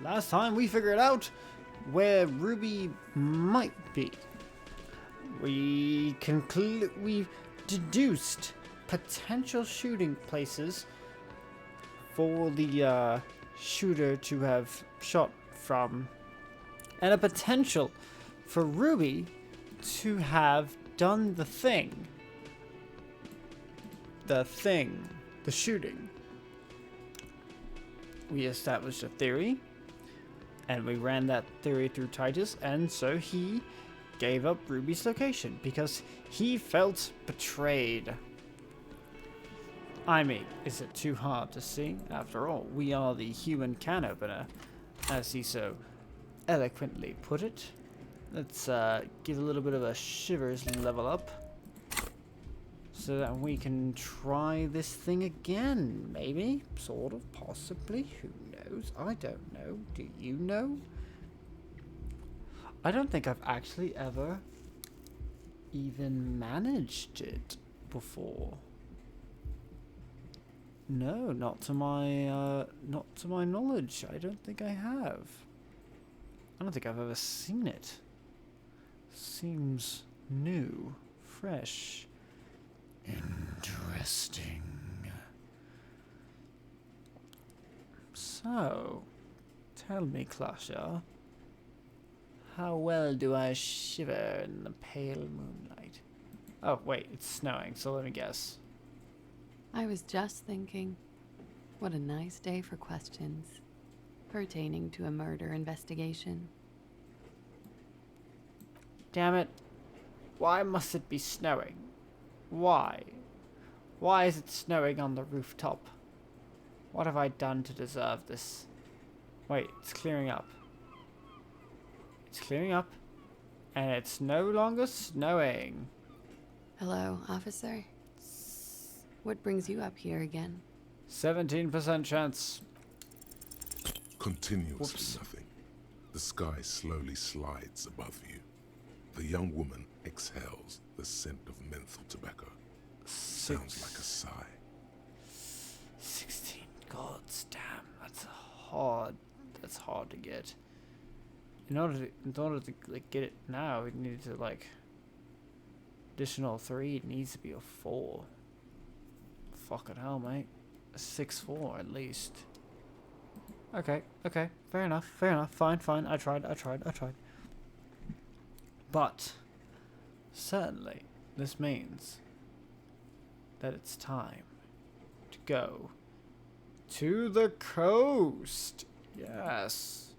Last time we figured out where Ruby might be. We deduced potential shooting places for the shooter to have shot from, and a potential for Ruby to have done the shooting. We established a theory, and we ran that theory through Titus, and so he gave up Ruby's location because he felt betrayed. I mean, is it too hard to see? After all, we are the human can opener, as he so eloquently put it. Let's give a little bit of a shivers level up so that we can try this thing again. Maybe, sort of, possibly, who knows? I don't know. Do you know? I don't think I've actually ever even managed it before. No, not to my knowledge. I don't think I have. I don't think I've ever seen it. Seems new, fresh, interesting. So, tell me, Klasha, how well do I shiver in the pale moonlight? Oh, wait, it's snowing, so let me guess. I was just thinking, what a nice day for questions pertaining to a murder investigation. Damn it. Why must it be snowing? Why? Why is it snowing on the rooftop? What have I done to deserve this? Wait, it's clearing up. It's clearing up, and it's no longer snowing. Hello, officer. What brings you up here again? 17% chance. Continuously Whoops. nothing. The sky slowly slides above you. The young woman exhales the scent of menthol tobacco. Sounds like a sigh. 16 gods, damn, that's hard to get. In order to like get it now, we need to like additional 3, it needs to be a 4. Fucking hell, mate. A 6-4 at least. Okay, fair enough, fine, I tried. But certainly this means that it's time to go to the coast. Yes.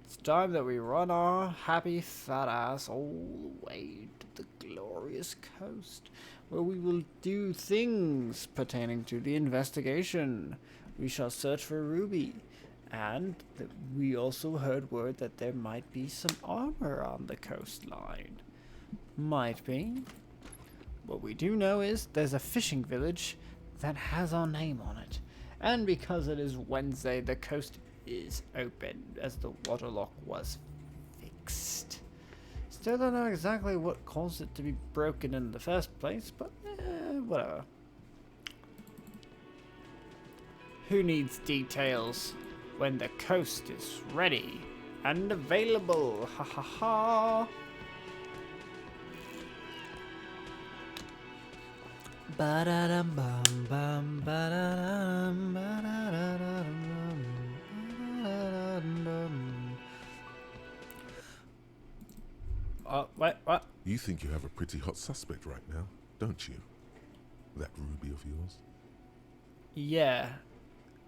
It's time that we run our happy fat ass all the way to the glorious coast, where we will do things pertaining to the investigation. We shall search for Ruby, and we also heard word that there might be some armor on the coastline. Might be. What we do know is there's a fishing village that has our name on it. And because it is Wednesday, the coast is open, as the waterlock was fixed. Still don't know exactly what caused it to be broken in the first place, but whatever. Who needs details when the coast is ready and available? Ha ha ha! Ba-da-dum bum bum ba-da-dum ba-da-da-dum ba-da-dum. What? You think you have a pretty hot suspect right now, don't you? That Ruby of yours? Yeah.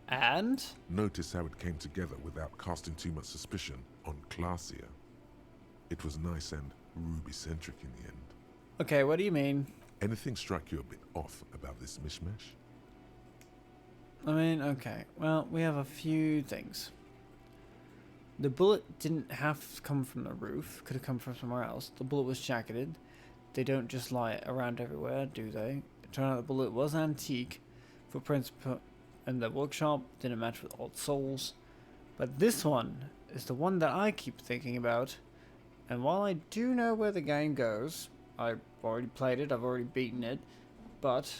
And? Notice how it came together without casting too much suspicion on Clarcia. It was nice and Ruby-centric in the end. Okay, what do you mean? Anything struck you a bit off about this mishmash? I mean, okay. Well, we have a few things. The bullet didn't have to come from the roof. Could have come from somewhere else. The bullet was jacketed. They don't just lie around everywhere, do they? It turned out the bullet was antique. Footprints put in the workshop didn't match with old souls. But this one is the one that I keep thinking about. And while I do know where the game goes, I've already played it, I've already beaten it, but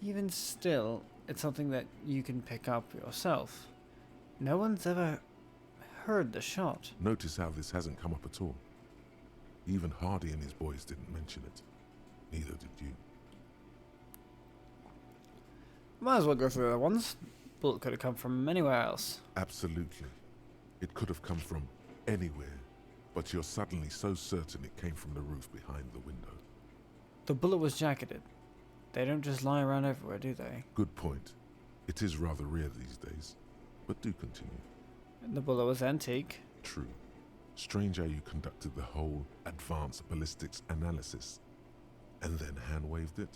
even still, it's something that you can pick up yourself. No one's ever heard the shot. Notice how this hasn't come up at all. Even Hardy and his boys didn't mention it. Neither did you. Might as well go through the other ones. Bullet could have come from anywhere else. Absolutely. It could have come from anywhere, but you're suddenly so certain it came from the roof behind the window. The bullet was jacketed. They don't just lie around everywhere, do they? Good point. It is rather rare these days, but do continue. And the bullet was antique. True. Strange how you conducted the whole advanced ballistics analysis, and then hand-waved it?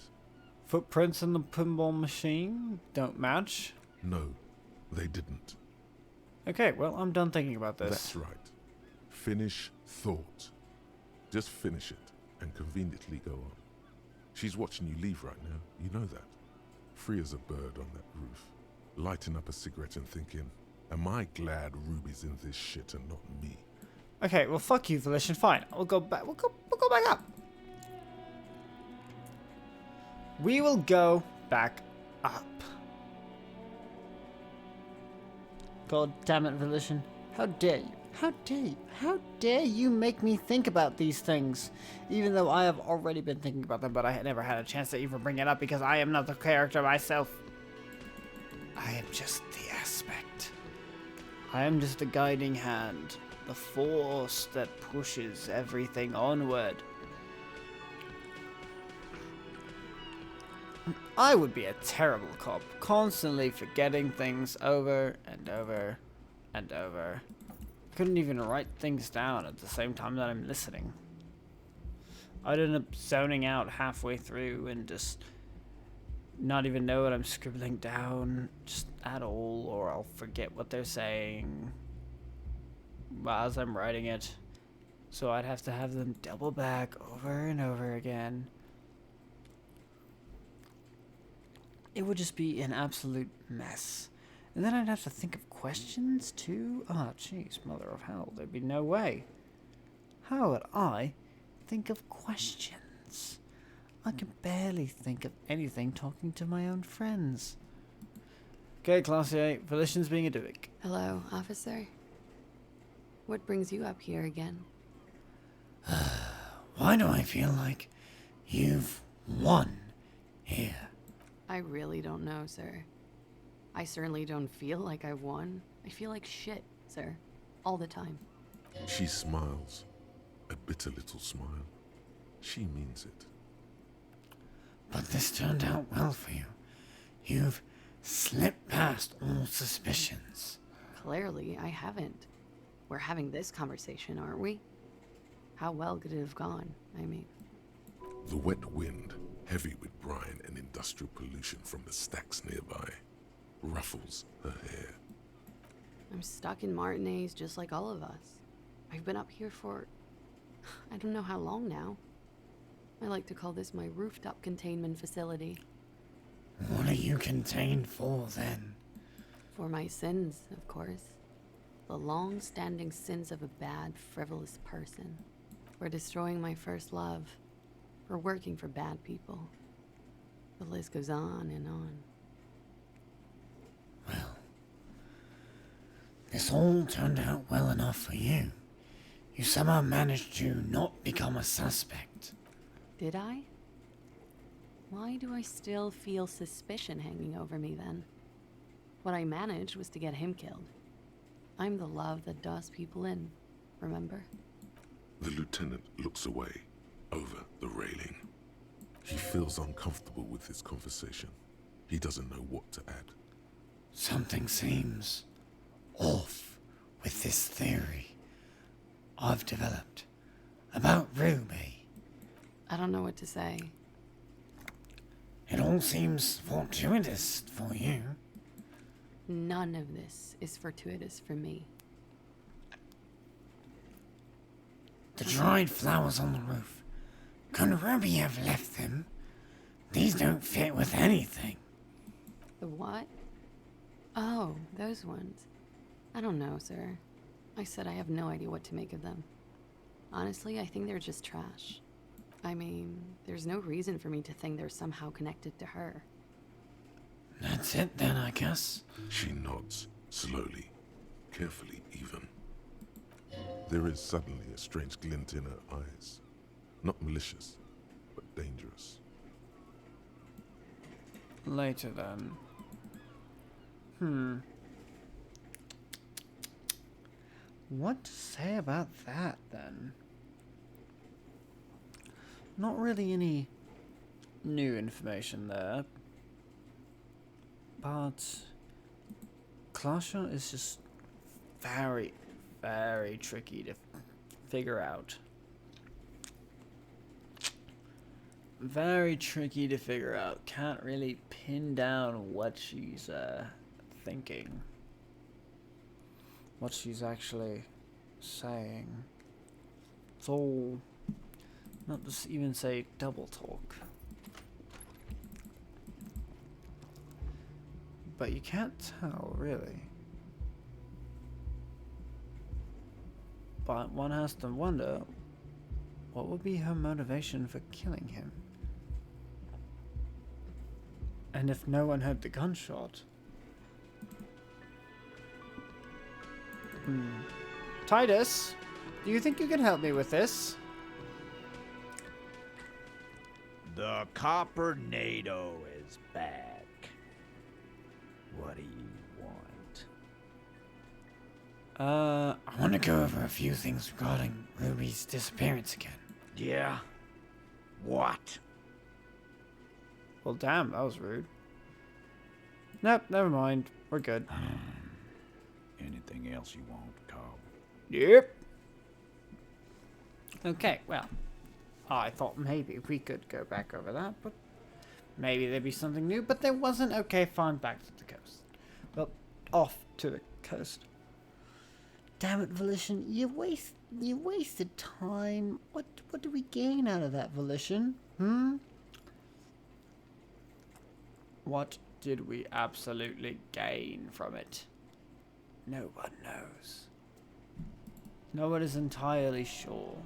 Footprints in the pinball machine don't match. No, they didn't. Okay, well, I'm done thinking about this. That's right. Finish thought. Just finish it, and conveniently go on. She's watching you leave right now, you know that. Free as a bird on that roof, lighting up a cigarette and thinking, am I glad Ruby's in this shit and not me? Okay, well, fuck you, Volition. Fine, we'll go back. We'll go back up. We will go back up. God damn it, Volition. How dare you? How dare you? How dare you make me think about these things? Even though I have already been thinking about them, but I had never had a chance to even bring it up because I am not the character myself. I am just the aspect. I am just the guiding hand. The force that pushes everything onward. I would be a terrible cop, constantly forgetting things over and over and over. I couldn't even write things down at the same time that I'm listening. I'd end up zoning out halfway through and just not even know what I'm scribbling down just at all, or I'll forget what they're saying as I'm writing it. So I'd have to have them double back over and over again. It would just be an absolute mess. And then I'd have to think of questions too. Ah, jeez, mother of hell, there'd be no way. How would I think of questions? I can barely think of anything talking to my own friends. Okay, Class 8, Volition's being a dick. Hello, officer. What brings you up here again? Why do I feel like you've won here? I really don't know, sir. I certainly don't feel like I've won. I feel like shit, sir. All the time. She smiles. A bitter little smile. She means it. But this turned out well for you. You've slipped past all suspicions. Clearly, I haven't. We're having this conversation, aren't we? How well could it have gone, I mean? The wet wind, heavy with brine and industrial pollution from the stacks nearby, ruffles her hair. I'm stuck in Martinez just like all of us. I've been up here for... I don't know how long now. I like to call this my rooftop containment facility. What are you contained for, then? For my sins, of course. The long-standing sins of a bad, frivolous person. For destroying my first love. For working for bad people. The list goes on and on. Well, this all turned out well enough for you. You somehow managed to not become a suspect. Did I? Why do I still feel suspicion hanging over me then? What I managed was to get him killed. I'm the love that does people in, remember? The lieutenant looks away, over the railing. He feels uncomfortable with this conversation. He doesn't know what to add. Something seems off with this theory I've developed about Ruby. I don't know what to say. It all seems fortuitous for you. None of this is fortuitous for me. The dried flowers on the roof. Could Ruby have left them? These don't fit with anything. The what? Oh, those ones. I don't know, sir. I said I have no idea what to make of them. Honestly, I think they're just trash. I mean, there's no reason for me to think they're somehow connected to her. That's it then, I guess. She nods, slowly, carefully even. There is suddenly a strange glint in her eyes. Not malicious, but dangerous. Later then. What to say about that then? Not really any new information there. But Clashon is just very, very tricky to figure out. Very tricky to figure out. Can't really pin down what she's thinking. What she's actually saying. It's all, not to even say double talk. But you can't tell, really. But one has to wonder, what would be her motivation for killing him? And if no one heard the gunshot? Titus, do you think you can help me with this? The Copper-nado is back. What do you want? I want to go over a few things regarding Ruby's disappearance again. Yeah? What? Well, damn, that was rude. Nope, never mind. We're good. Anything else you want, Cobb? Yep. Okay, well, I thought maybe we could go back over that, but maybe there'd be something new, but there wasn't. Okay, fine, back to the coast. Well, off to the coast. Damn it, Volition, you wasted time. What do we gain out of that, Volition? What did we absolutely gain from it? No one knows. No one is entirely sure.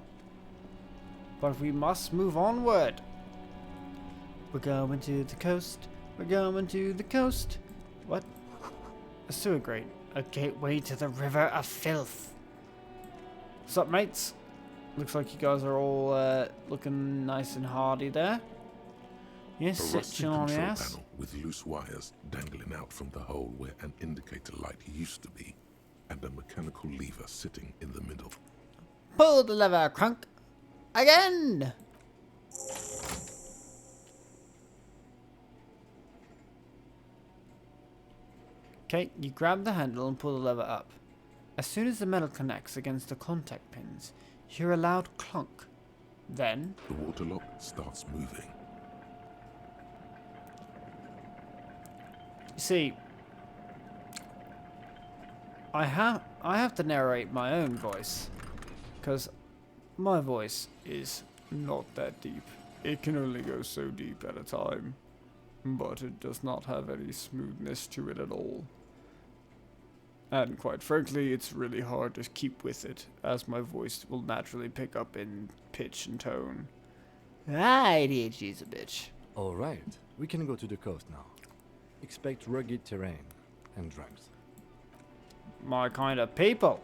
But we must move onward. We're going to the coast. We're going to the coast. What? A sewer grate. A gateway to the river of filth. What's up, mates? Looks like you guys are all looking nice and hardy there. Yes, A sit rusty chill on your control ass. panel with loose wires dangling out from the hole where an indicator light used to be, and a mechanical lever sitting in the middle. Pull the lever, Crunk. Again! Okay, you grab the handle and pull the lever up. As soon as the metal connects against the contact pins, you hear a loud clunk. Then, The water lock starts moving. you see, I have to narrate my own voice, because my voice is not that deep. It can only go so deep at a time, but it does not have any smoothness to it at all. And quite frankly, it's really hard to keep with it, as my voice will naturally pick up in pitch and tone. ADHD's a bitch. Alright, we can go to the coast now. Expect rugged terrain and drugs. My kind of people.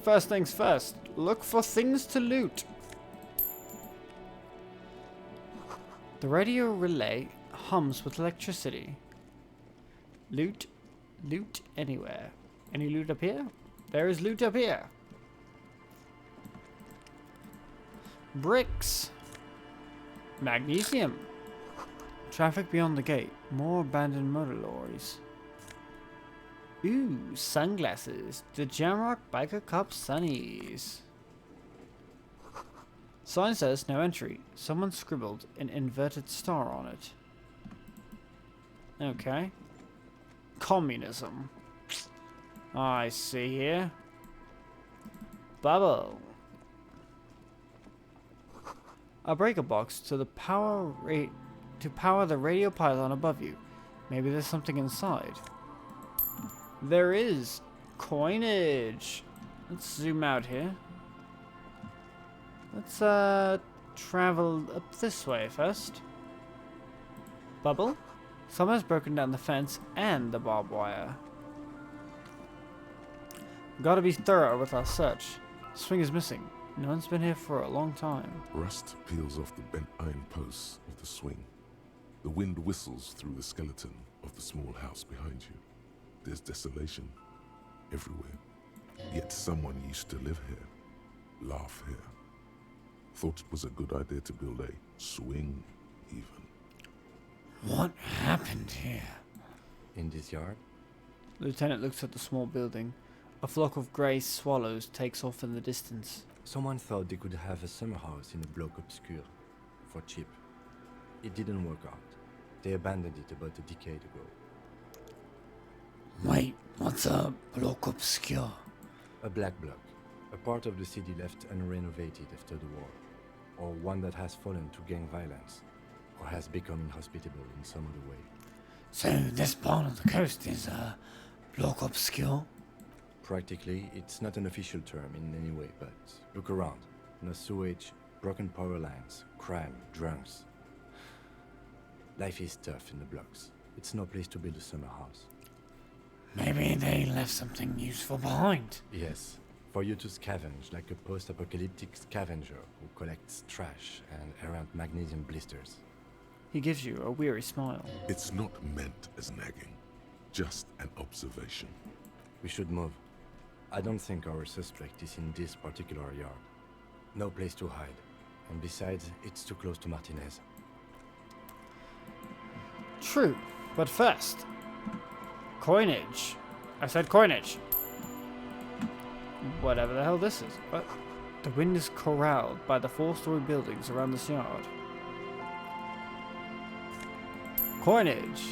First things first, look for things to loot. The radio relay hums with electricity. Loot anywhere. Any loot up here? There is loot up here. Bricks. Magnesium. Traffic beyond the gate. More abandoned motor lorries. Ooh, sunglasses. The Jamrock Biker Cup Sunnies. Sign says no entry. Someone scribbled an inverted star on it. Okay. Communism. I see here. Bubble. A breaker box to the power the radio pylon above you. Maybe there's something inside. There is coinage. Let's zoom out here. Let's travel up this way first. Bubble. Someone has broken down the fence and the barbed wire. Gotta be thorough with our search. Swing is missing. No one's been here for a long time. Rust peels off the bent iron posts of the swing. The wind whistles through the skeleton of the small house behind you. There's desolation everywhere. Yet someone used to live here, laugh here. Thought it was a good idea to build a swing, even. What happened here? In this yard? The lieutenant looks at the small building. A flock of grey swallows takes off in the distance. Someone thought they could have a summer house in a bloc obscure. For cheap. It didn't work out. They abandoned it about a decade ago. Wait, what's a bloc obscure? A black bloc. A part of the city left unrenovated after the war. Or one that has fallen to gang violence. Or has become inhospitable in some other way. So this part of the coast is a bloc obscure? Practically, it's not an official term in any way, but look around. No sewage, broken power lines, crime, drunks. Life is tough in the blocks. It's no place to build a summer house. Maybe they left something useful behind. Yes, for you to scavenge like a post-apocalyptic scavenger who collects trash and errant magnesium blisters. He gives you a weary smile. It's not meant as nagging, just an observation. We should move. I don't think our suspect is in this particular yard. No place to hide. And besides, it's too close to Martinez. True, but first, coinage. I said coinage. Whatever the hell this is. What? The wind is corralled by the 4-story buildings around this yard. Coinage.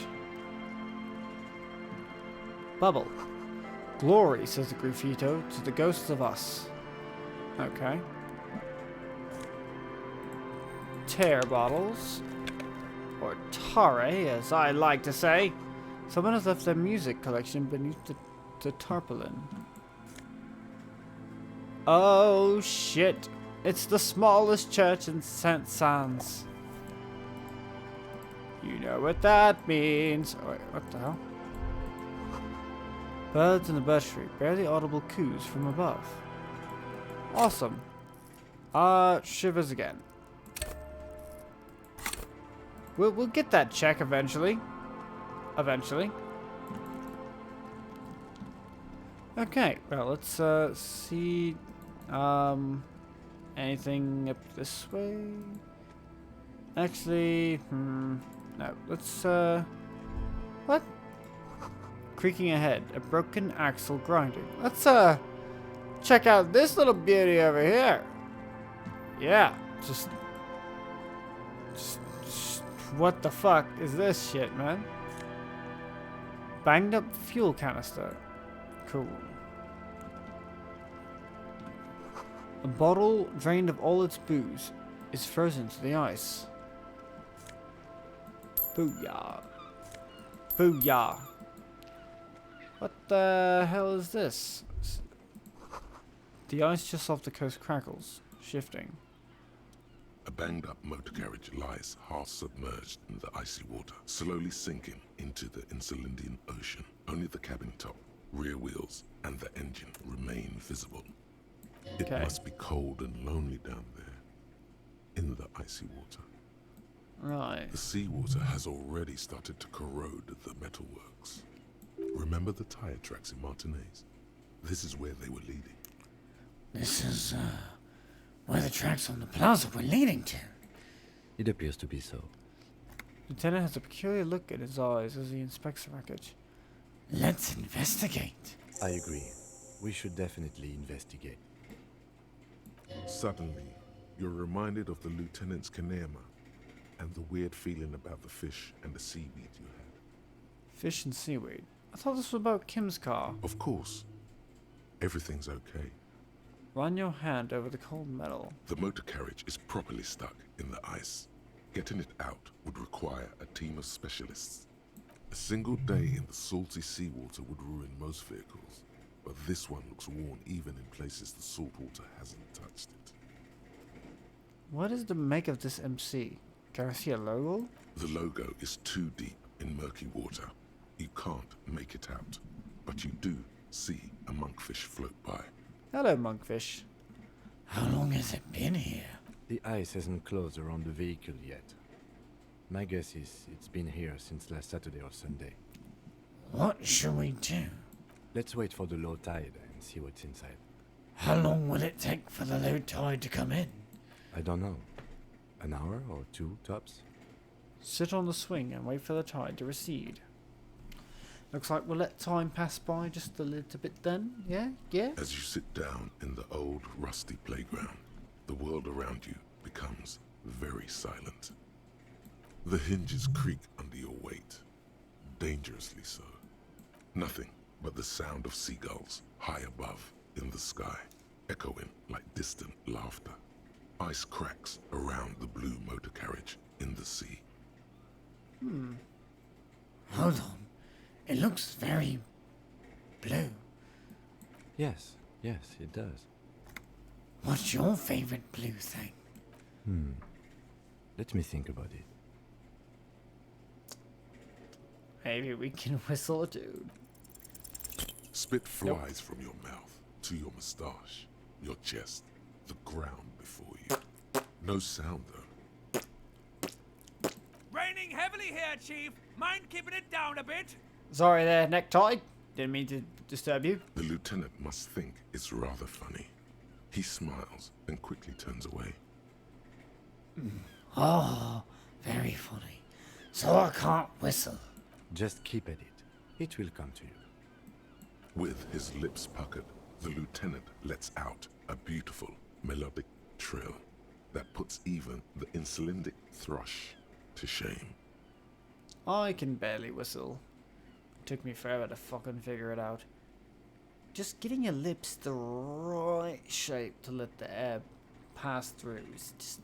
Bubble. Glory, says the graffito, to the ghosts of us. Okay. Tear bottles. Or tare, as I like to say. Someone has left their music collection beneath the tarpaulin. Oh shit. It's the smallest church in St. Sans. You know what that means. Oh, wait, what the hell? Birds in the birch tree, barely audible coos from above. Awesome. Shivers again. We'll get that check eventually. Okay, well let's see anything up this way. Actually, no. Let's what? Creaking ahead, a broken axle grinding. Let's check out this little beauty over here. Yeah, just what the fuck is this shit, man? Banged up fuel canister. Cool. A bottle drained of all its booze is frozen to the ice. Booyah. Booyah. What the hell is this? The ice just off the coast crackles, shifting. A banged-up motor carriage lies half submerged in the icy water, slowly sinking into the Insulindian Ocean. Only the cabin top, rear wheels, and the engine remain visible. It must be cold and lonely down there, in the icy water. Right. The seawater has already started to corrode the metalworks. Remember the tire tracks in Martinez? This is where they were leading. This is, where the tracks on the plaza were leading to. It appears to be so. Lieutenant has a peculiar look in his eyes as he inspects the wreckage. Let's investigate. I agree. We should definitely investigate. Suddenly, you're reminded of the lieutenant's kinema and the weird feeling about the fish and the seaweed you had. Fish and seaweed. I thought this was about Kim's car. Of course. Everything's okay. Run your hand over the cold metal. The motor carriage is properly stuck in the ice. Getting it out would require a team of specialists. A single day in the salty seawater would ruin most vehicles, but this one looks worn even in places the salt water hasn't touched it. What is the make of this MC? Garcia logo? The logo is too deep in murky water. You can't make it out, but you do see a monkfish float by. Hello, monkfish. How long has it been here? The ice hasn't closed around the vehicle yet. My guess is it's been here since last Saturday or Sunday. What should we do? Let's wait for the low tide and see what's inside. How long will it take for the low tide to come in? I don't know. An hour or two, tops? Sit on the swing and wait for the tide to recede. Looks like we'll let time pass by just a little bit then. Yeah? Yeah? As you sit down in the old, rusty playground, the world around you becomes very silent. The hinges creak under your weight, dangerously so. Nothing but the sound of seagulls high above in the sky, echoing like distant laughter. Ice cracks around the blue motor carriage in the sea. Hold on. It looks very blue. Yes, it does. What's your favorite blue thing? Let me think about it. Maybe we can whistle a dude. Spit flies from your mouth to your moustache, your chest, the ground before you. No sound though. Raining heavily here, Chief. Mind keeping it down a bit? Sorry there, Necktie. Didn't mean to disturb you. The lieutenant must think it's rather funny. He smiles and quickly turns away. Oh, very funny. So I can't whistle. Just keep at it. It will come to you. With his lips puckered, the lieutenant lets out a beautiful melodic trill that puts even the insulindic thrush to shame. I can barely whistle. Took me forever to fucking figure it out. Just getting your lips the right shape to let the air pass through is just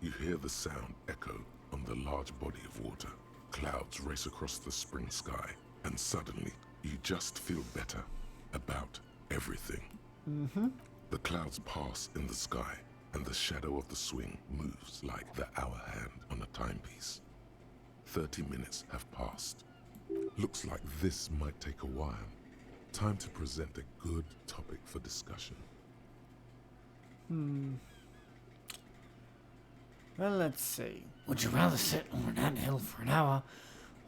You hear the sound echo on the large body of water. Clouds race across the spring sky, and suddenly you just feel better about everything. The clouds pass in the sky, and the shadow of the swing moves like the hour hand on a timepiece. 30 minutes have passed. Looks like this might take a while. Time to present a good topic for discussion. Well, let's see. Would you rather sit on an anthill for an hour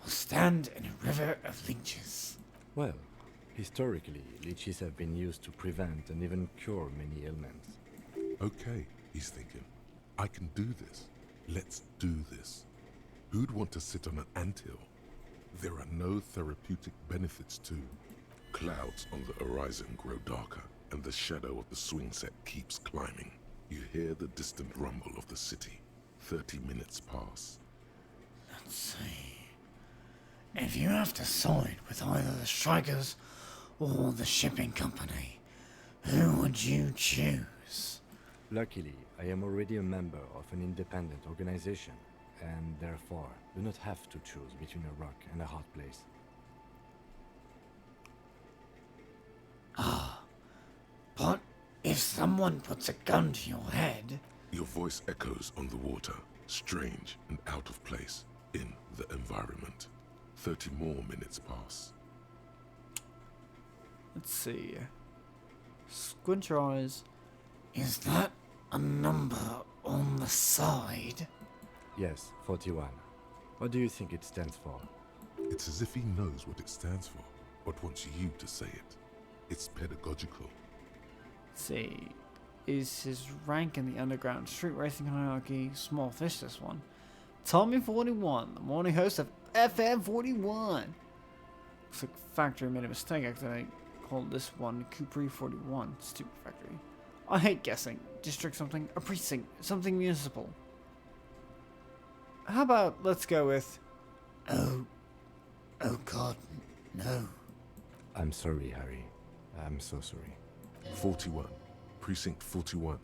or stand in a river of leeches? Well, historically, leeches have been used to prevent and even cure many ailments. Okay, he's thinking. I can do this. Let's do this. Who'd want to sit on an anthill? There are no therapeutic benefits to. Clouds on the horizon grow darker, and the shadow of the swing set keeps climbing. You hear the distant rumble of the city. 30 minutes pass. Let's see. If you have to side with either the strikers or the shipping company, who would you choose? Luckily, I am already a member of an independent organization, and therefore do not have to choose between a rock and a hard place. But if someone puts a gun to your head, Your voice echoes on the water, strange and out of place in the environment. 30 more minutes pass. Let's see. Squint your eyes. is that a number on the side? Yes, 41. What do you think it stands for? It's as if he knows what it stands for, but wants you to say it. It's pedagogical. Let's see. Is his rank in the underground street racing hierarchy small fish this one? Tommy 41, the morning host of FM 41. Looks like Factory made a mistake accidentally called this one Cupri 41. Stupid Factory. I hate guessing. District something, a precinct, something municipal. How about let's go with Oh God, no. I'm sorry, Harry. I'm so sorry. 41. Precinct 41.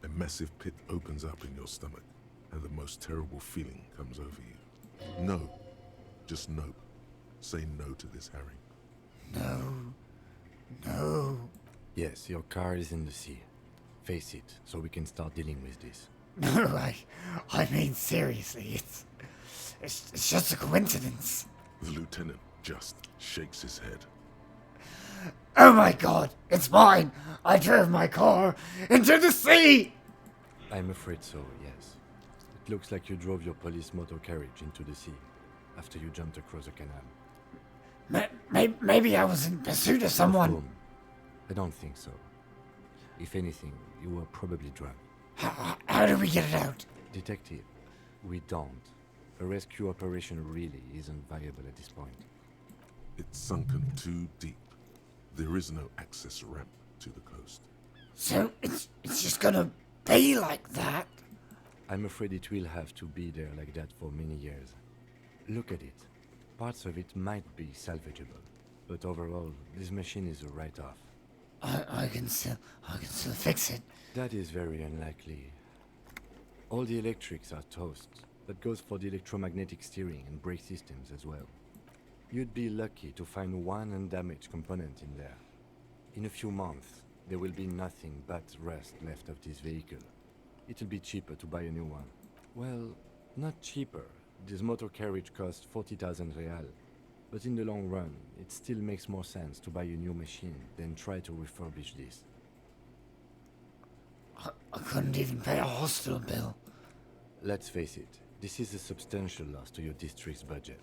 A massive pit opens up in your stomach, and the most terrible feeling comes over you. No. Just no. Say no to this, Harry. No. Yes, your car is in the sea. Face it, so we can start dealing with this. No, I mean seriously, it's just a coincidence. The lieutenant just shakes his head. Oh my god, it's mine! I drove my car into the sea! I'm afraid so, yes. It looks like you drove your police motor carriage into the sea after you jumped across a canal. Maybe I was in pursuit of someone. Of whom? I don't think so. If anything, you were probably drunk. How do we get it out? Detective, we don't. A rescue operation really isn't viable at this point. It's sunken too deep. There is no access ramp to the coast. So it's just gonna be like that? I'm afraid it will have to be there like that for many years. Look at it. Parts of it might be salvageable, but overall, this machine is a write-off. I can still fix it. That is very unlikely. All the electrics are toast. That goes for the electromagnetic steering and brake systems as well. You'd be lucky to find one undamaged component in there. In a few months, there will be nothing but rust left of this vehicle. It'll be cheaper to buy a new one. Well, not cheaper. This motor carriage costs 40,000 real. But in the long run, it still makes more sense to buy a new machine than try to refurbish this. I couldn't even pay a hospital bill. Let's face it, this is a substantial loss to your district's budget.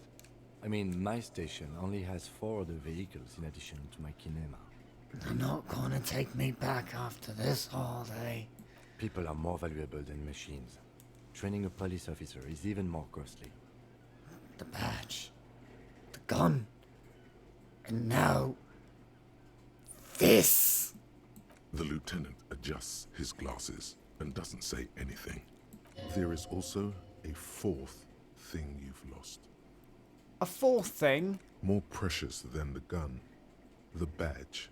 I mean, my station only has 4 other vehicles in addition to my kinema. They're not gonna take me back after this holiday. People are more valuable than machines. Training a police officer is even more costly. The badge. The gun. And now... this! The lieutenant adjusts his glasses and doesn't say anything. There is also a 4th thing you've lost. A 4th thing? More precious than the gun, the badge,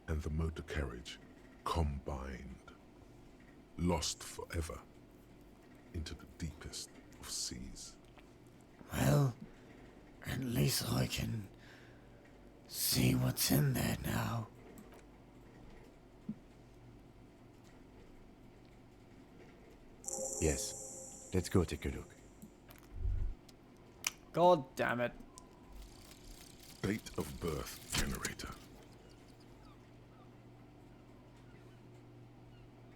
and the motor carriage combined. Lost forever into the deepest of seas. Well, at least I can see what's in there now. Yes, let's go take a look. God damn it. Date of birth generator.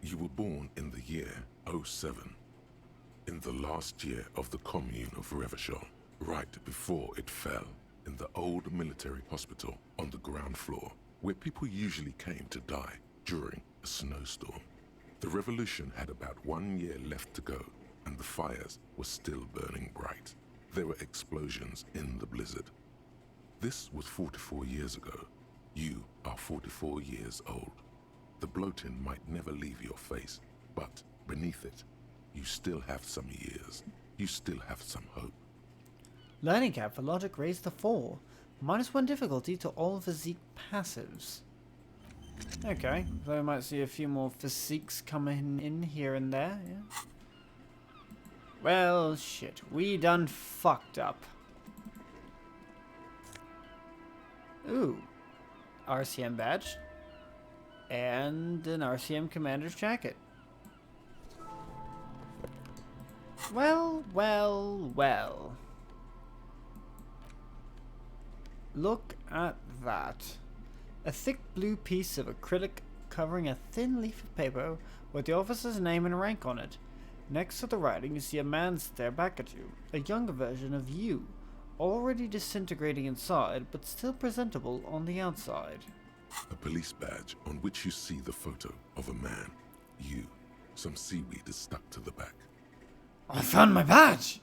You were born in the year 07, in the last year of the commune of Revachol, right before it fell, in the old military hospital on the ground floor, where people usually came to die during a snowstorm. The revolution had about 1 year left to go, and the fires were still burning bright. There were explosions in the blizzard. This was 44 years ago. You are 44 years old. The bloating might never leave your face, but beneath it, you still have some years. You still have some hope. Learning cap for logic raised to 4. -1 difficulty to all physique passives. Okay, so we might see a few more physiques coming in here and there, yeah. Well, shit, we done fucked up. Ooh, RCM badge. And an RCM commander's jacket. Well, well, well. Look at that. A thick blue piece of acrylic covering a thin leaf of paper with the officer's name and rank on it. Next to the writing, you see a man stare back at you, a younger version of you, already disintegrating inside, but still presentable on the outside. A police badge on which you see the photo of a man. You. Some seaweed is stuck to the back. I found my badge!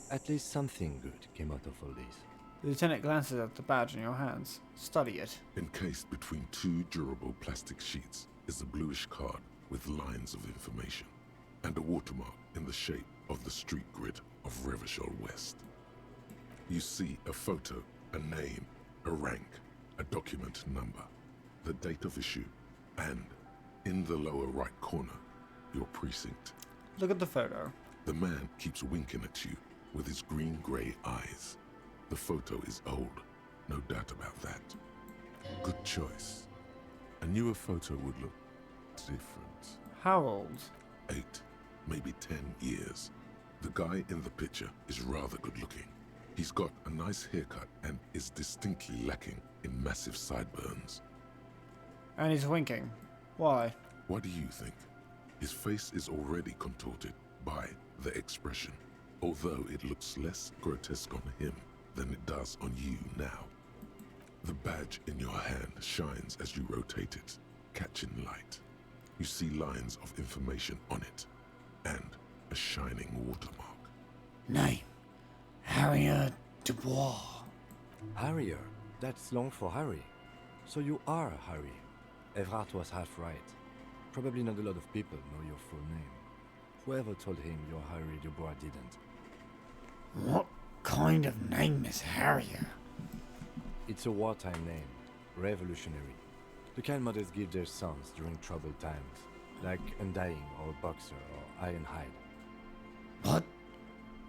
At least something good came out of all this. The lieutenant glances at the badge in your hands. Study it. Encased between 2 durable plastic sheets is a bluish card with lines of information, and a watermark in the shape of the street grid of Revachol West. You see a photo, a name, a rank, a document number, the date of issue, and, in the lower right corner, your precinct. Look at the photo. The man keeps winking at you with his green-grey eyes. The photo is old, no doubt about that. Good choice. A newer photo would look different. How old? 8, maybe 10 years. The guy in the picture is rather good looking. He's got a nice haircut and is distinctly lacking in massive sideburns. And he's winking. Why? Why do you think? His face is already contorted by the expression, although it looks less grotesque on him than it does on you now. The badge in your hand shines as you rotate it, catching light. You see lines of information on it, and a shining watermark. Name, Harrier Dubois. Harrier. That's long for Harry. So you are Harry. Evrard was half right. Probably not a lot of people know your full name. Whoever told him you're Harry Dubois didn't. What kind of name is Harrier? It's a wartime name. Revolutionary. The kind mothers give their sons during troubled times. Like Undying or Boxer or Ironhide. But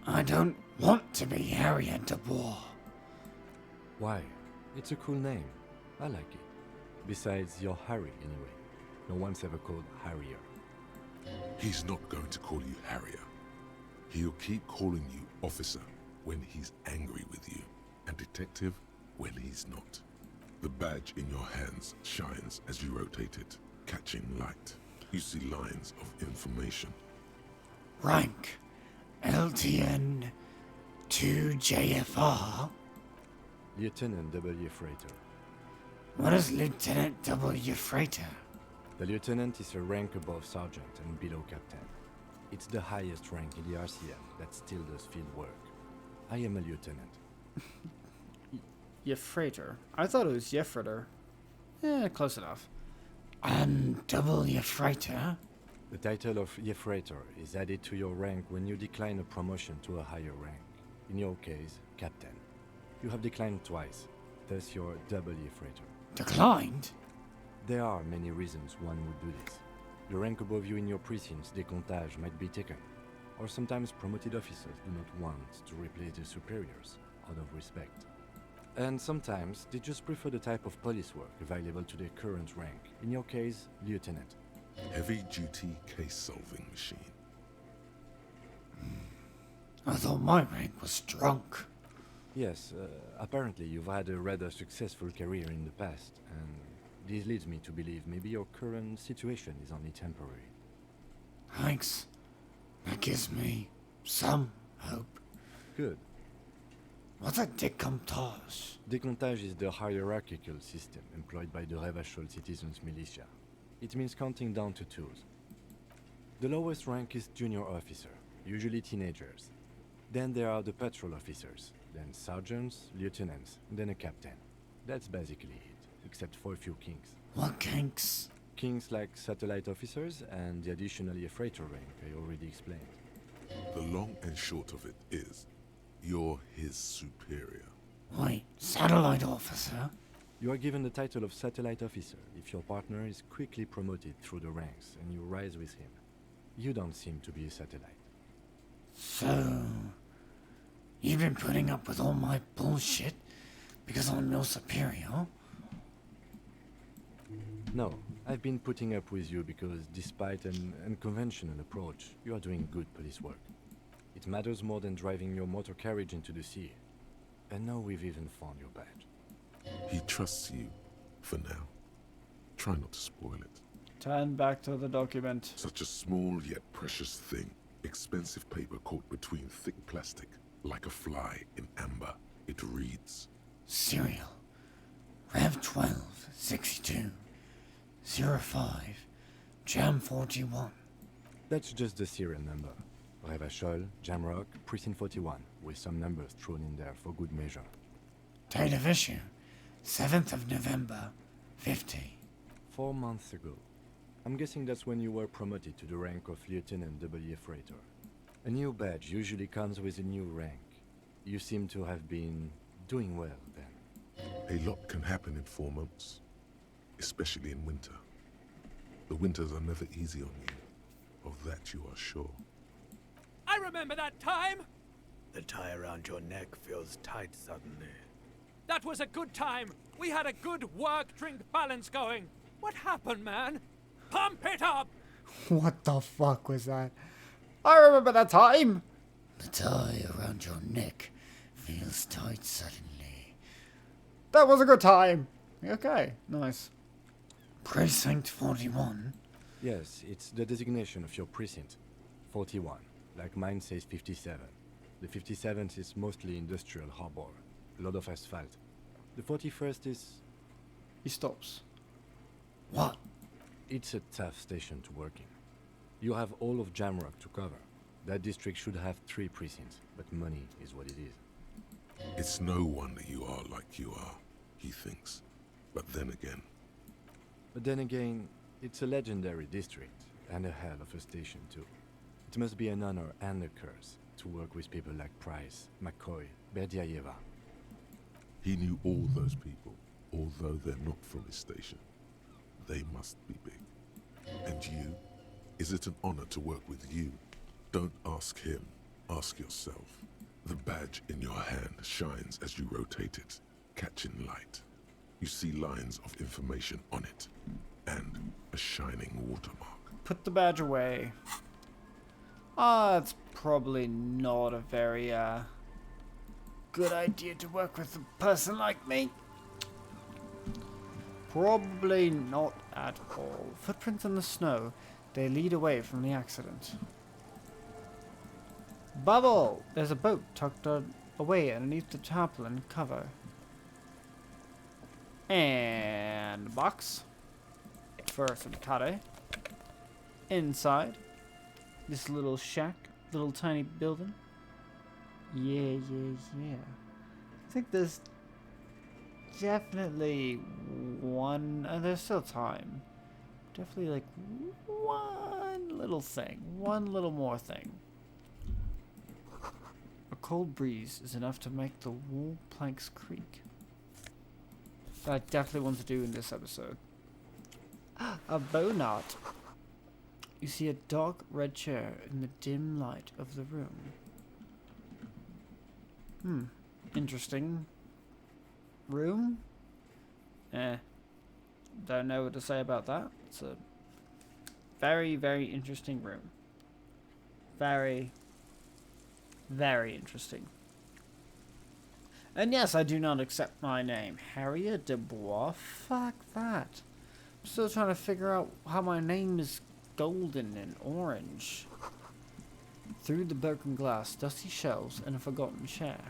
I don't want to be Harrier Dubois. Why? It's a cool name. I like it. Besides, you're Harry anyway. No one's ever called Harrier. He's not going to call you Harrier. He'll keep calling you officer when he's angry with you, and detective when he's not. The badge in your hands shines as you rotate it, catching light. You see lines of information. Rank, LTN 2JFR. Lieutenant W. Freighter. What is Lieutenant W. Freighter? The lieutenant is a rank above sergeant and below captain. It's the highest rank in the RCM that still does field work. I am a lieutenant. Yefrater. I thought it was Yefrater. Close enough. And W. Freighter? The title of Yefrater is added to your rank when you decline a promotion to a higher rank. In your case, captain. You have declined twice, thus you're W. Freighter. Declined? There are many reasons one would do this. The rank above you in your precinct's decomptage might be taken, or sometimes promoted officers do not want to replace their superiors out of respect. And sometimes they just prefer the type of police work available to their current rank, in your case, lieutenant. Heavy-duty case-solving machine. I thought my rank was drunk. Yes, apparently you've had a rather successful career in the past, and this leads me to believe maybe your current situation is only temporary. Thanks. That gives me some hope. Good. What's a decomptage? Decomptage is the hierarchical system employed by the Revachol Citizens Militia. It means counting down to twos. The lowest rank is junior officer, usually teenagers. Then there are the patrol officers, then sergeants, lieutenants, then a captain. That's basically it, except for a few kings. What kinks? Kings like satellite officers and the additionally a freighter rank I already explained. The long and short of it is, you're his superior. Wait, satellite officer? You are given the title of satellite officer if your partner is quickly promoted through the ranks and you rise with him. You don't seem to be a satellite. So, you've been putting up with all my bullshit because I'm your superior? No, I've been putting up with you because despite an unconventional approach, you are doing good police work. It matters more than driving your motor carriage into the sea. And now we've even found your badge. He trusts you, for now. Try not to spoil it. Turn back to the document. Such a small yet precious thing. Expensive paper caught between thick plastic, like a fly in amber. It reads, Serial. Rev 12, 62, 05, Jam 41. That's just the serial number. Revachol, Jamrock, Precinct 41, with some numbers thrown in there for good measure. Date of issue, 7th of November, 50. 4 months ago. I'm guessing that's when you were promoted to the rank of Lieutenant W. Freighter. A new badge usually comes with a new rank. You seem to have been doing well then. a lot can happen in 4 months, especially in winter. The winters are never easy on you. Of that you are sure. I remember that time! The tie around your neck feels tight suddenly. That was a good time! We had a good work-drink balance going! What happened, man? Pump it up! What the fuck was that? I remember that time! The tie around your neck feels tight suddenly. That was a good time! Okay, nice. Precinct 41. Yes, it's the designation of your precinct. 41. Like mine says 57. The 57th is mostly industrial harbor. A lot of asphalt. The 41st is... He stops. What? It's a tough station to work in. You have all of Jamrock to cover. That district should have 3 precincts, but money is what it is. It's no wonder you are like you are, he thinks. But then again, it's a legendary district, and a hell of a station too. It must be an honor and a curse to work with people like Price, McCoy, Berdiayeva. he knew all those people, although they're not from his station. They must be big. And you? Is it an honor to work with you? Don't ask him, ask yourself. The badge in your hand shines as you rotate it, catching light. You see lines of information on it, and a shining watermark. Put the badge away. Ah, it's probably not a very, good idea to work with a person like me. Probably not at all. Footprints in the snow. They lead away from the accident. Bubble! There's a boat tucked away underneath the tarpaulin cover. And a box for some curry. Inside this little shack, little tiny building. Yeah. I think there's definitely one. There's still time. Definitely like one little thing. One little more thing. A cold breeze is enough to make the wall planks creak. That I definitely want to do in this episode. A bow knot. You see a dark red chair in the dim light of the room. Interesting. Room? Don't know what to say about that. It's a very, very interesting room. Very, very interesting. And yes, I do not accept my name. Harriet Dubois? Fuck that. I'm still trying to figure out how my name is golden and orange. Through the broken glass, dusty shelves, and a forgotten chair.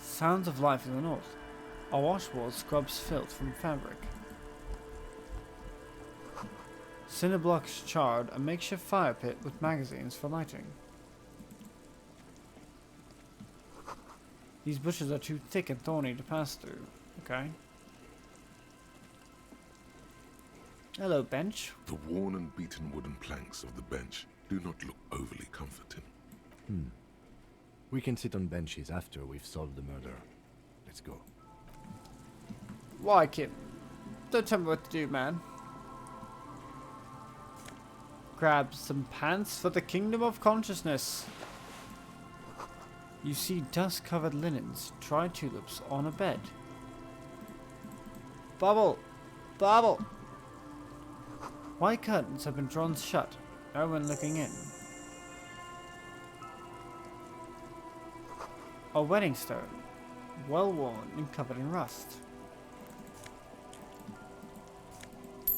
Sounds of life in the north. A washboard scrubs filth from fabric. Cinder blocks charred, a makeshift fire pit with magazines for lighting. These bushes are too thick and thorny to pass through. Okay. Hello, bench. The worn and beaten wooden planks of the bench do not look overly comforting. We can sit on benches after we've solved the murder. Let's go. Why, Kim? Don't tell me what to do, man. Grab some pants for the kingdom of consciousness. You see dust-covered linens, dried tulips on a bed. Bubble! Bubble! White curtains have been drawn shut, no one looking in. A wedding stone, well worn and covered in rust.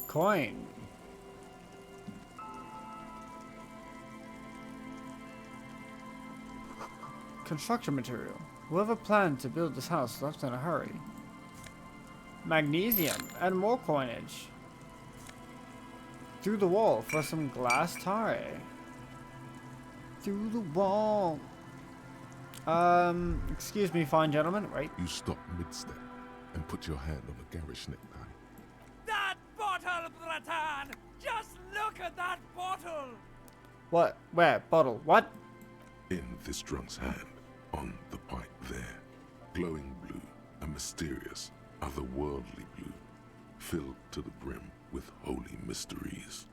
Coin. Construction material. Whoever planned to build this house left in a hurry. Magnesium and more coinage. Through the wall for some glass tare. Through the wall. Excuse me, fine gentlemen. Wait. You stop mid-step and put your hand on a garish necktie. That bottle, Bratan! Just look at that bottle! What? Where? Bottle? What? In this drunk's hand, on the pipe there, glowing blue, a mysterious, otherworldly blue, filled to the brim with holy mysteries.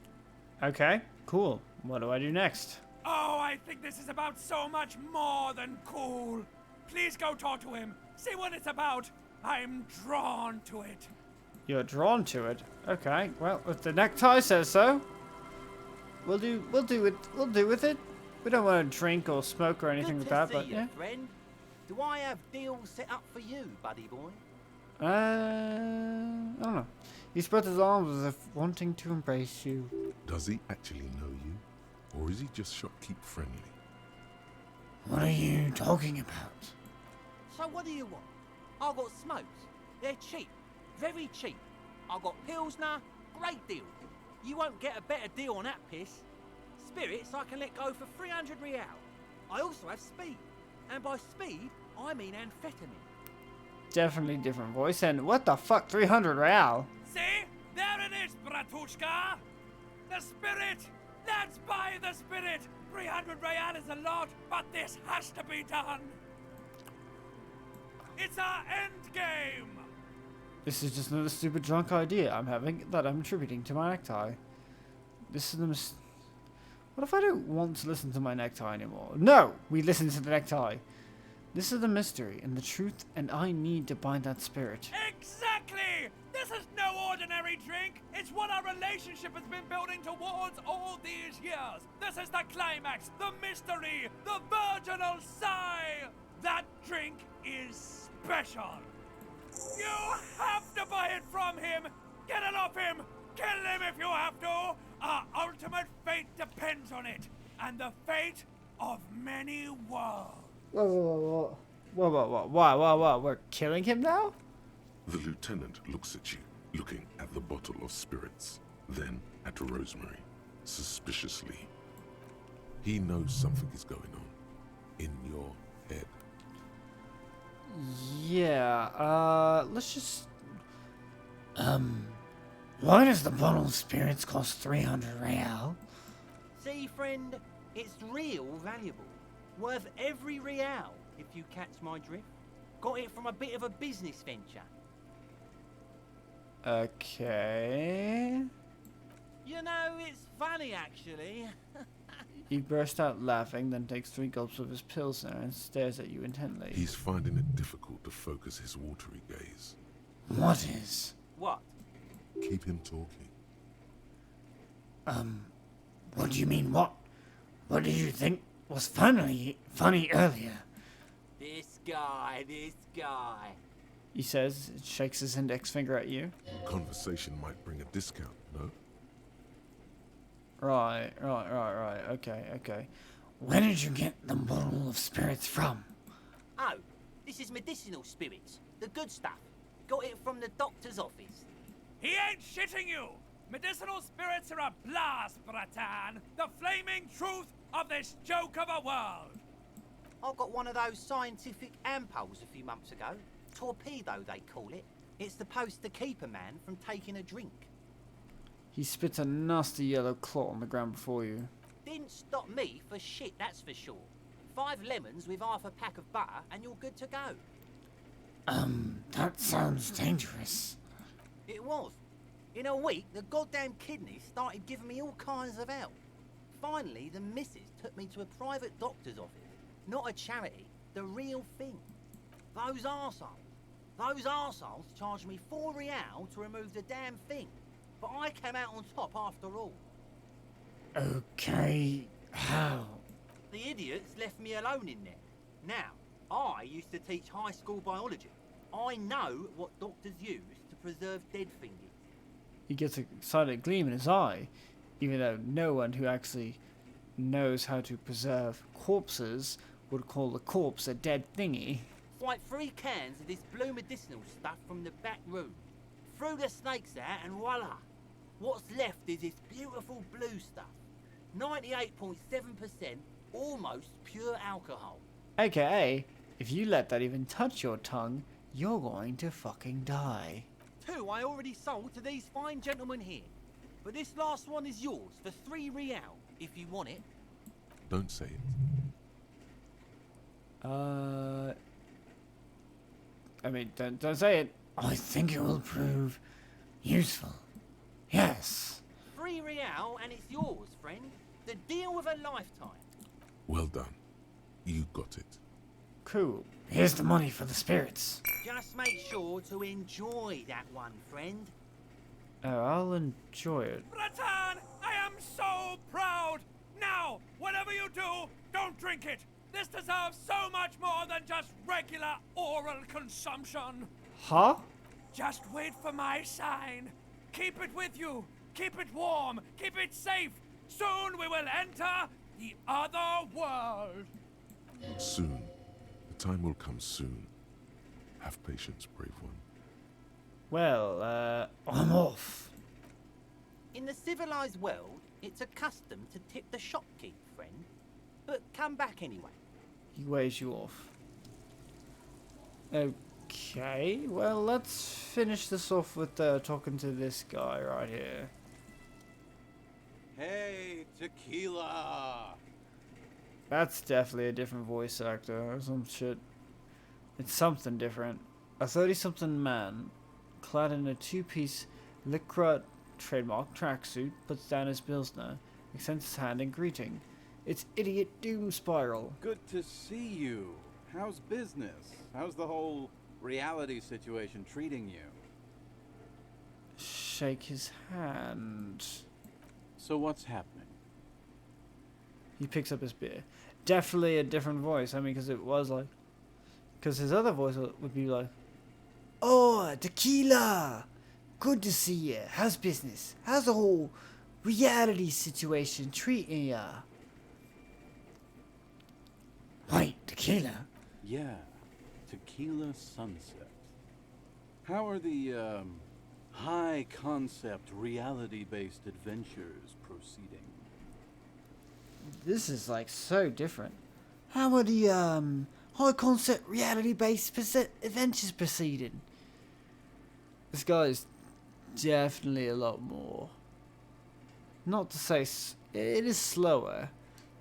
Okay, cool. What do I do next? Oh, I think this is about so much more than cool. Please go talk to him. See what it's about. I'm drawn to it. You're drawn to it. Okay, well, if the necktie says so, we'll do with it. We don't want to drink or smoke or anything like that, but yeah. Friend. Do I have deals set up for you, buddy boy? I don't know. He spread his arms as if wanting to embrace you. Does he actually know you? Or is he just shopkeep friendly? What are you talking about? So what do you want? I got smokes. They're cheap. Very cheap. I got Pilsner. Great deal. You won't get a better deal on that piss. Spirits I can let go for 300 real. I also have speed. And by speed, I mean amphetamine. Definitely different voice. And what the fuck, 300 real? See? There it is, Bratushka! The spirit! Let's buy the spirit! 300 real is a lot, but this has to be done! It's our end game! This is just another stupid drunk idea I'm having that I'm attributing to my necktie. This is the What if I don't want to listen to my necktie anymore? No! We listen to the necktie. This is the mystery and the truth, and I need to bind that spirit. Exactly! This is no ordinary drink! It's what our relationship has been building towards all these years! This is the climax, the mystery, the virginal sigh! That drink is special! You have to buy it from him! Get it off him! Kill him if you have to! Our ultimate fate depends on it, and the fate of many worlds. Whoa. We're killing him now? The lieutenant looks at you, looking at the bottle of spirits, then at Rosemary, suspiciously. He knows something is going on in your head. Yeah, let's just... Why does the bottle of spirits cost 300 real? See, friend, it's real valuable. Worth every real, if you catch my drift. Got it from a bit of a business venture. Okay... You know, it's funny, actually. He bursts out laughing, then takes 3 gulps of his pilsner and stares at you intently. He's finding it difficult to focus his watery gaze. What is? What? Keep him talking. What do you mean, what? What did you think was funny earlier? This guy. He says, shakes his index finger at you. Conversation might bring a discount, no? Right. Okay. Where did you get the bottle of spirits from? Oh, this is medicinal spirits. The good stuff. Got it from the doctor's office. He ain't shitting you! Medicinal spirits are a blast, Bratan! The flaming truth of this joke of a world! I got one of those scientific ampoules a few months ago. Torpedo, they call it. It's supposed to keep a man from taking a drink. He spits a nasty yellow clot on the ground before you. Didn't stop me for shit, that's for sure. 5 lemons with half a pack of butter and you're good to go. That sounds dangerous. It was. In a week, the goddamn kidneys started giving me all kinds of help. Finally, the missus took me to a private doctor's office. Not a charity, the real thing. Those arseholes charged me 4 real to remove the damn thing. But I came out on top after all. Okay, how? The idiots left me alone in there. Now, I used to teach high school biology. I know what doctors use to preserve dead things. He gets an excited gleam in his eye, even though no one who actually knows how to preserve corpses would call a corpse a dead thingy. It's like 3 cans of this blue medicinal stuff from the back room. Threw the snakes out and voila! What's left is this beautiful blue stuff. 98.7% almost pure alcohol. AKA, if you let that even touch your tongue, you're going to fucking die. 2 I already sold to these fine gentlemen here. But this last one is yours for 3 real, if you want it. Don't say it. I mean, don't say it. I think it will prove useful. Yes. 3 real and it's yours, friend. The deal of a lifetime. Well done. You got it. Cool. Here's the money for the spirits. Just make sure to enjoy that one, friend. Oh, I'll enjoy it. Bratan, I am so proud! Now, whatever you do, don't drink it! This deserves so much more than just regular oral consumption. Huh? Just wait for my sign. Keep it with you. Keep it warm. Keep it safe. Soon we will enter the other world. Soon. The time will come soon. Have patience, brave one. Well, I'm off. In the civilized world, it's a custom to tip the shopkeep, friend. But come back anyway. He waves you off. Okay, well, let's finish this off with talking to this guy right here. Hey, Tequila! That's definitely a different voice actor or some shit. It's something different. A 30-something man, clad in a two-piece Lycra trademark tracksuit, puts down his pilsner, extends his hand in greeting. It's Idiot Doom Spiral. Good to see you. How's business? How's the whole reality situation treating you? Shake his hand. So what's happening? He picks up his beer. Definitely a different voice. I mean, because it was like... Because his other voice would be like... Oh, Tequila! Good to see you. How's business? How's the whole reality situation treating ya? Wait, Tequila? Yeah, Tequila Sunset. How are the, high-concept, reality-based adventures proceeding? This is like so different. How are the high concept reality based adventures proceeding? This guy is definitely a lot more. Not to say it is slower,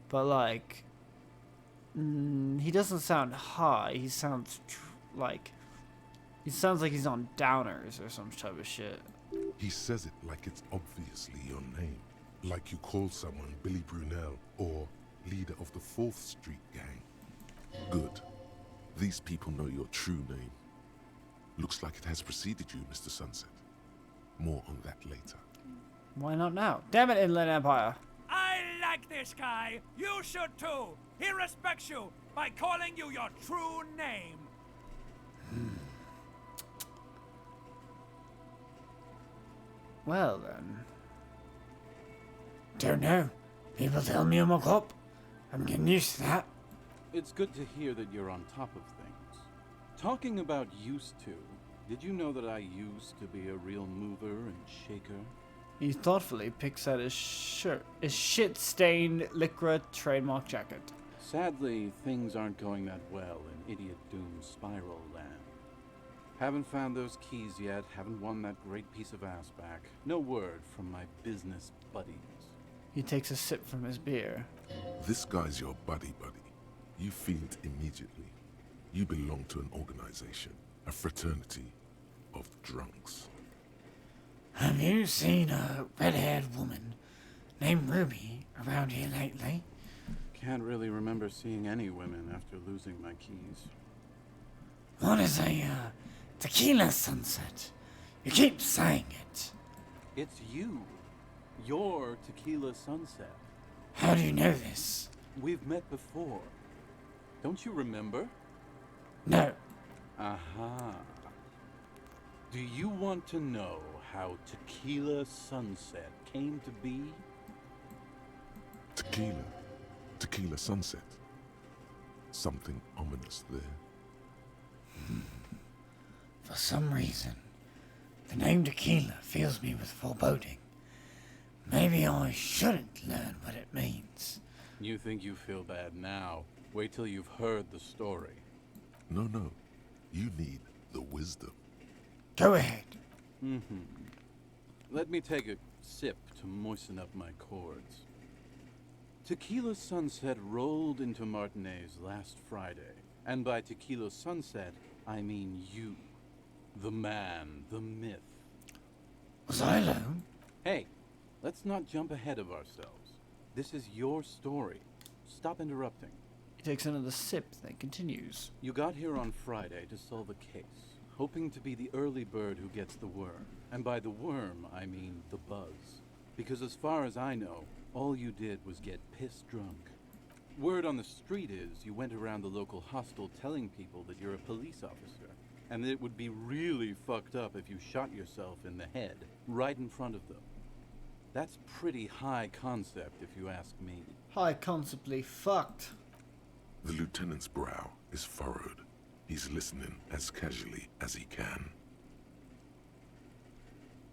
but like he doesn't sound high. He sounds like he's on downers or some type of shit. He says it like it's obviously your name. Like you call someone Billy Brunel or leader of the 4th Street gang. Good. These people know your true name. Looks like it has preceded you, Mr. Sunset. More on that later. Why not now? Damn it, Inland Empire. I like this guy. You should too. He respects you by calling you your true name. Well then. Don't know. People tell me I'm a cop. I'm getting used to that. It's good to hear that you're on top of things. Talking about used to, did you know that I used to be a real mover and shaker? He thoughtfully picks out his shit-stained Lycra trademark jacket. Sadly, things aren't going that well in Idiot Doom Spiral Land. Haven't found those keys yet, haven't won that great piece of ass back. No word from my business buddies. He takes a sip from his beer. This guy's your buddy. You feel it immediately. You belong to an organization, a fraternity of drunks. Have you seen a red-haired woman named Ruby around here lately? Can't really remember seeing any women after losing my keys. What is a Tequila Sunset? You keep saying it. It's you. You're Tequila Sunset. How do you know this? We've met before. Don't you remember? No. Aha. Do you want to know how Tequila Sunset came to be? Tequila Sunset. Something ominous there. For some reason, the name Tequila fills me with foreboding. Maybe I shouldn't learn what it means. You think you feel bad now. Wait till you've heard the story. No. You need the wisdom. Go ahead. Let me take a sip to moisten up my cords. Tequila Sunset rolled into Martinez last Friday. And by Tequila Sunset, I mean you. The man, the myth. Was I alone? Hey, let's not jump ahead of ourselves. This is your story. Stop interrupting. He takes another sip, then continues. You got here on Friday to solve a case, hoping to be the early bird who gets the worm. And by the worm, I mean the buzz. Because as far as I know, all you did was get piss drunk. Word on the street is you went around the local hostel telling people that you're a police officer, and that it would be really fucked up if you shot yourself in the head, right in front of them. That's pretty high concept, if you ask me. High conceptly fucked. The lieutenant's brow is furrowed. He's listening as casually as he can.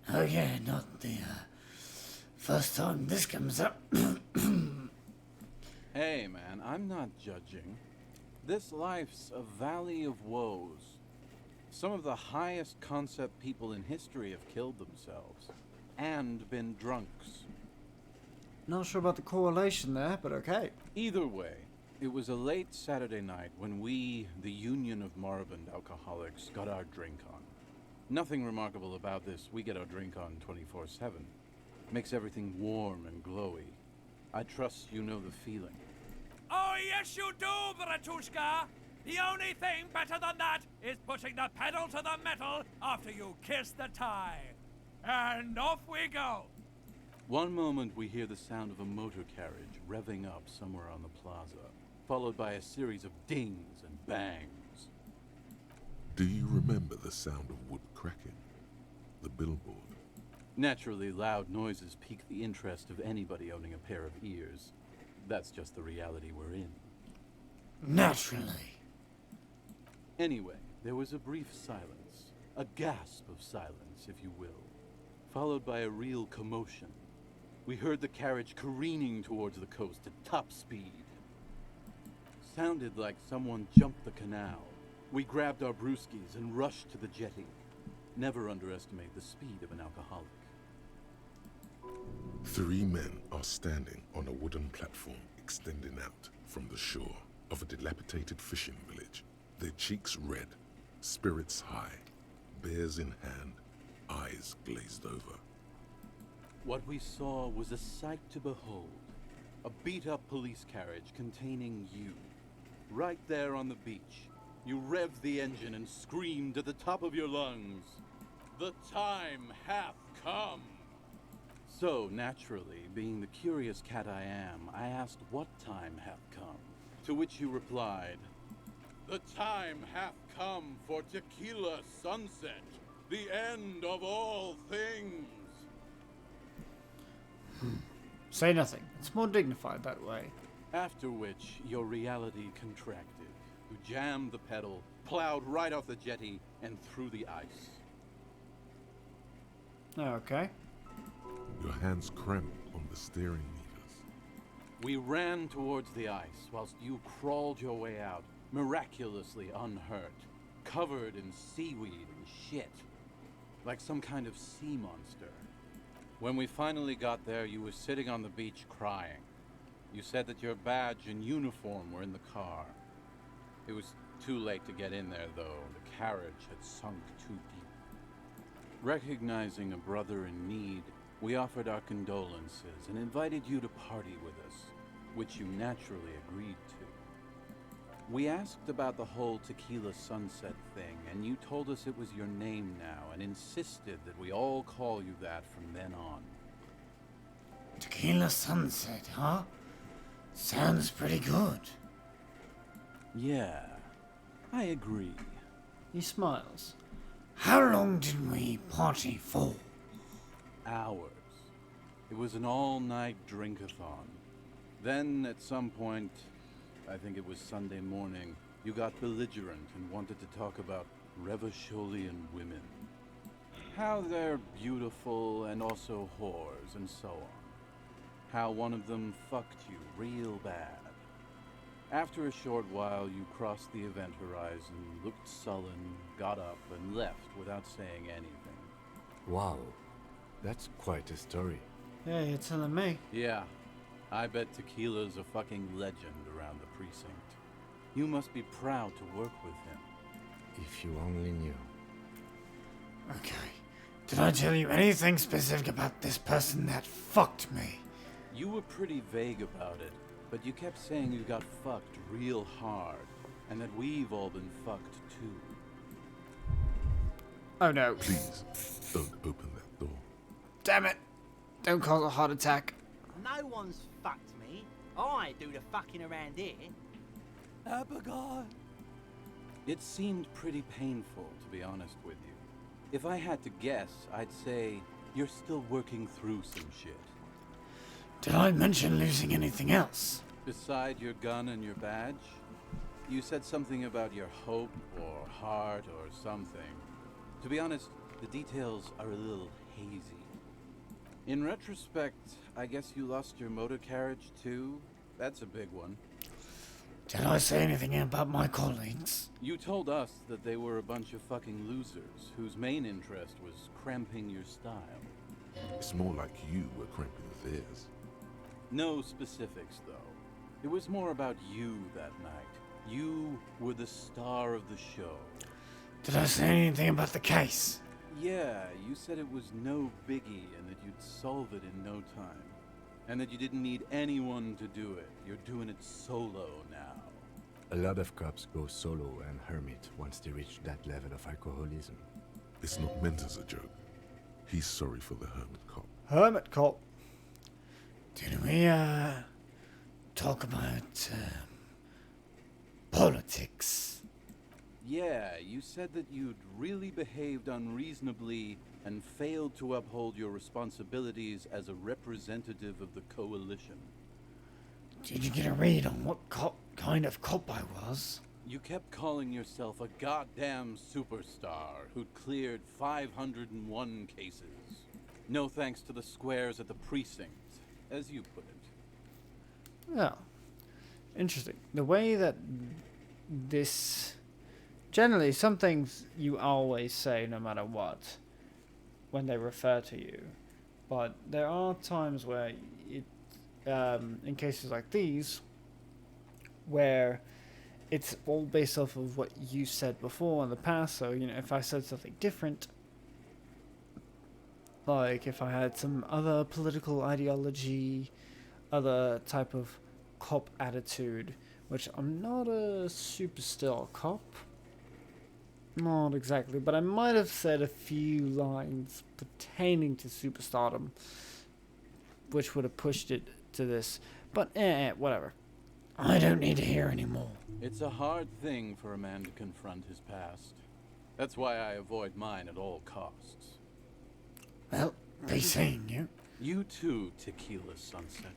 Oh yeah, not the first time this comes up. Hey man, I'm not judging. This life's a valley of woes. Some of the highest concept people in history have killed themselves. And been drunks. Not sure about the correlation there, but okay. Either way, it was a late Saturday night when we, the Union of Moribund Alcoholics, got our drink on. Nothing remarkable about this. We get our drink on 24/7. Makes everything warm and glowy. I trust you know the feeling. Oh, yes, you do, Bratushka. The only thing better than that is putting the pedal to the metal after you kiss the tie. And off we go. One moment we hear the sound of a motor carriage revving up somewhere on the plaza, followed by a series of dings and bangs. Do you remember the sound of wood cracking? The billboard? Naturally, loud noises pique the interest of anybody owning a pair of ears. That's just the reality we're in. Naturally. Anyway, there was a brief silence, a gasp of silence, if you will, followed by a real commotion. We heard the carriage careening towards the coast at top speed. Sounded like someone jumped the canal. We grabbed our brewskis and rushed to the jetty. Never underestimate the speed of an alcoholic. 3 men are standing on a wooden platform extending out from the shore of a dilapidated fishing village. Their cheeks red, spirits high, beers in hand, eyes glazed over. What we saw was a sight to behold. A beat-up police carriage containing you. Right there on the beach. You revved the engine and screamed at the top of your lungs, "The time hath come!" So, naturally, being the curious cat I am, I asked what time hath come. To which you replied, "The time hath come for Tequila Sunset, the end of all things." Say nothing. It's more dignified that way. After which, your reality contracted. You jammed the pedal, plowed right off the jetty, and through the ice. Okay. Your hands cramp on the steering meters. We ran towards the ice, whilst you crawled your way out, miraculously unhurt, covered in seaweed and shit, like some kind of sea monster. When we finally got there, you were sitting on the beach crying. You said that your badge and uniform were in the car. It was too late to get in there, though. The carriage had sunk too deep. Recognizing a brother in need, we offered our condolences and invited you to party with us, which you naturally agreed to. We asked about the whole Tequila Sunset thing, and you told us it was your name now and insisted that we all call you that from then on. Tequila Sunset, huh? Sounds pretty good. Yeah, I agree. He smiles. How long did we party for? Hours. It was an all-night drink-a-thon. Then, at some point, I think it was Sunday morning, you got belligerent and wanted to talk about Revacholian women. How they're beautiful and also whores and so on. How one of them fucked you real bad. After a short while, you crossed the event horizon, looked sullen, got up, and left without saying anything. Wow, that's quite a story. Yeah, you're telling me. Yeah, I bet Tequila's a fucking legend around the precinct. You must be proud to work with him. If you only knew. Okay. Did I tell you anything specific about this person that fucked me? You were pretty vague about it, but you kept saying you got fucked real hard, and that we've all been fucked too. Oh no. Please, don't open that door. Damn it. Don't cause a heart attack. No one's fucked me. I do the fucking around here. Abigail. It seemed pretty painful, to be honest with you. If I had to guess, I'd say you're still working through some shit. Did I mention losing anything else? Beside your gun and your badge? You said something about your hope or heart or something. To be honest, the details are a little hazy. In retrospect, I guess you lost your motor carriage too? That's a big one. Did I say anything about my colleagues? You told us that they were a bunch of fucking losers whose main interest was cramping your style. It's more like you were cramping theirs. No specifics, though. It was more about you that night. You were the star of the show. Did I say anything about the case? Yeah, you said it was no biggie and that you'd solve it in no time. And that you didn't need anyone to do it. You're doing it solo now. A lot of cops go solo and hermit once they reach that level of alcoholism. It's not meant as a joke. He's sorry for the hermit cop. Hermit cop. Did we, talk about, politics? Yeah, you said that you'd really behaved unreasonably and failed to uphold your responsibilities as a representative of the coalition. Did you get a read on what kind of cop I was? You kept calling yourself a goddamn superstar who'd cleared 501 cases. No thanks to the squares at the precinct, as you put it. Yeah. Interesting. The way that this... Generally, some things you always say no matter what when they refer to you. But there are times where it, in cases like these, where it's all based off of what you said before in the past. So, you know, if I said something different, like if I had some other political ideology, other type of cop attitude, which I'm not a superstar cop. Not exactly, but I might have said a few lines pertaining to superstardom, which would have pushed it to this. But, whatever. I don't need to hear any more. It's a hard thing for a man to confront his past. That's why I avoid mine at all costs. Well, be seeing you. You too, Tequila Sunset.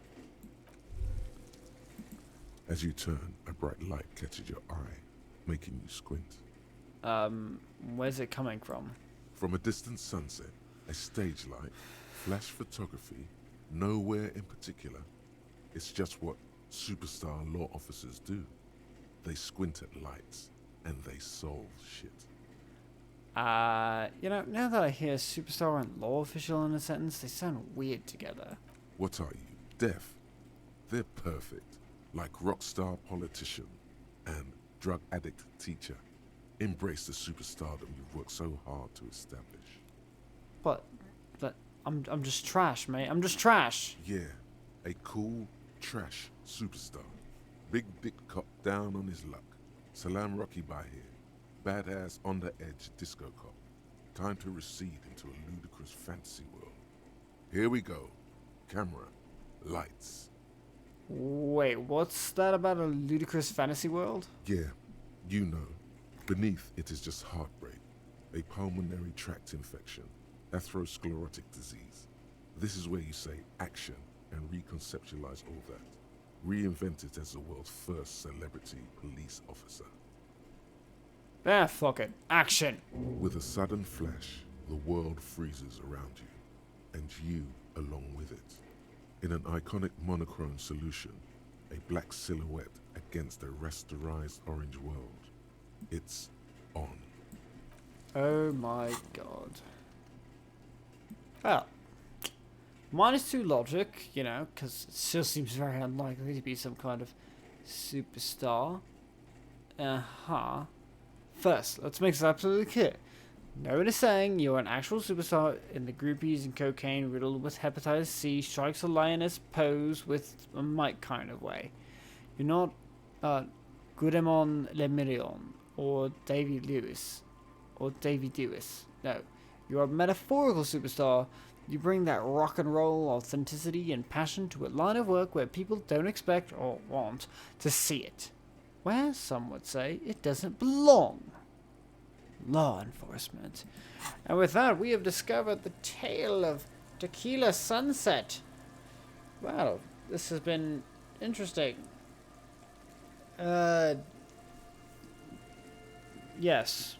As you turn, a bright light catches your eye, making you squint. Where's it coming from? From a distant sunset, a stage light, flash photography, nowhere in particular. It's just what superstar law officers do. They squint at lights, and they solve shit. You know, now that I hear superstar and law official in a sentence, they sound weird together. What are you, deaf? They're perfect, like rock star politician and drug addict teacher. Embrace the superstardom you've worked so hard to establish. But I'm just trash, mate. I'm just trash. Yeah, a cool, trash superstar. Big dick cop down on his luck. Salam Rocky by here. Badass on the edge disco cop. Time to recede into a ludicrous fantasy world. Here we go. Camera. Lights. Wait, what's that about a ludicrous fantasy world? Yeah, you know. Beneath it is just heartbreak, a pulmonary tract infection, atherosclerotic disease. This is where you say action and reconceptualize all that. Reinvent it as the world's first celebrity police officer. Ah, fuck it. Action! With a sudden flash, the world freezes around you, and you along with it. In an iconic monochrome solution, a black silhouette against a rasterized orange world. It's on. Oh my god. Well, -2 logic, you know, because it still seems very unlikely to be some kind of superstar. First, let's make this absolutely clear. No one is saying you're an actual superstar in the groupies and cocaine riddled with hepatitis C, strikes a lioness pose with a mic kind of way. You're not Goudemont Le Million or Davy Lewis or Davy Lewis. No, you're a metaphorical superstar You bring that rock and roll authenticity and passion to a line of work where people don't expect or want to see it. Where, some would say, it doesn't belong. Law enforcement. And with that, we have discovered the tale of Tequila Sunset. Wow, this has been interesting. Yes.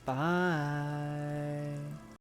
Bye.